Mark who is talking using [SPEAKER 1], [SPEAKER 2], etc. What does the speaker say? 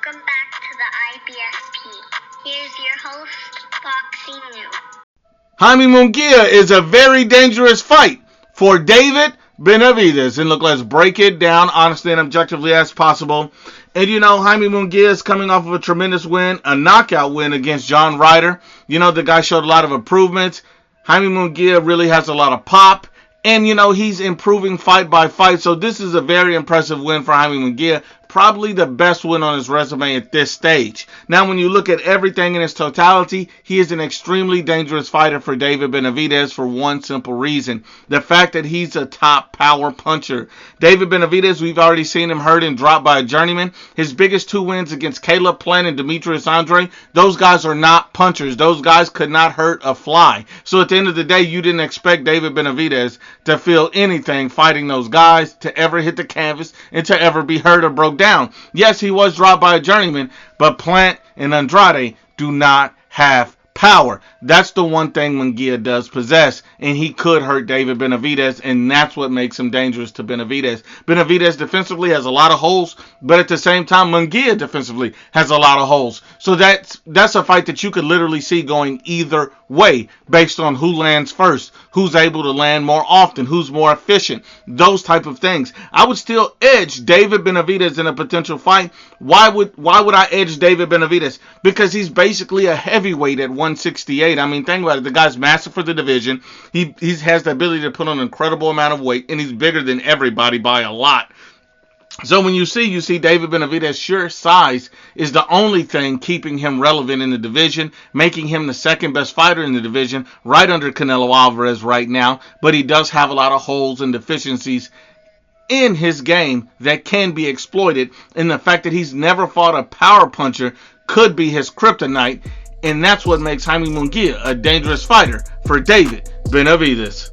[SPEAKER 1] Welcome back to the IBFP. Here's your host, Boxing New.
[SPEAKER 2] Jaime Munguia is a very dangerous fight for David Benavidez. And look, let's break it down honestly and objectively as possible. And Jaime Munguia is coming off of a tremendous win, a knockout win against John Ryder. The guy showed a lot of improvements. Jaime Munguia really has a lot of pop. And, he's improving fight by fight. So this is a very impressive win for Jaime Munguia. Probably the best win on his resume at this stage. Now, when you look at everything in its totality, he is an extremely dangerous fighter for David Benavidez for one simple reason. The fact that he's a top power puncher. David Benavidez, we've already seen him hurt and dropped by a journeyman. His biggest two wins against Caleb Plant and Demetrius Andre, those guys are not punchers. Those guys could not hurt a fly. So at the end of the day, you didn't expect David Benavidez to feel anything fighting those guys, to ever hit the canvas, and to ever be hurt or broke down. Yes, he was dropped by a journeyman, but Plant and Andrade do not have power. That's the one thing Munguia does possess, and he could hurt David Benavidez, and that's what makes him dangerous to Benavidez. Benavidez defensively has a lot of holes, but at the same time, Munguia defensively has a lot of holes. So that's a fight that you could literally see going either way based on who lands first, who's able to land more often, who's more efficient, those type of things. I would still edge David Benavidez in a potential fight. Why would I edge David Benavidez? Because he's basically a heavyweight at 168. I mean, think about it. The guy's massive for the division. He has the ability to put on an incredible amount of weight, and he's bigger than everybody by a lot. So when you see David Benavidez' sheer size is the only thing keeping him relevant in the division, making him the second best fighter in the division, right under Canelo Alvarez right now. But he does have a lot of holes and deficiencies in his game that can be exploited. And the fact that he's never fought a power puncher could be his kryptonite. And that's what makes Jaime Munguia a dangerous fighter for David Benavidez.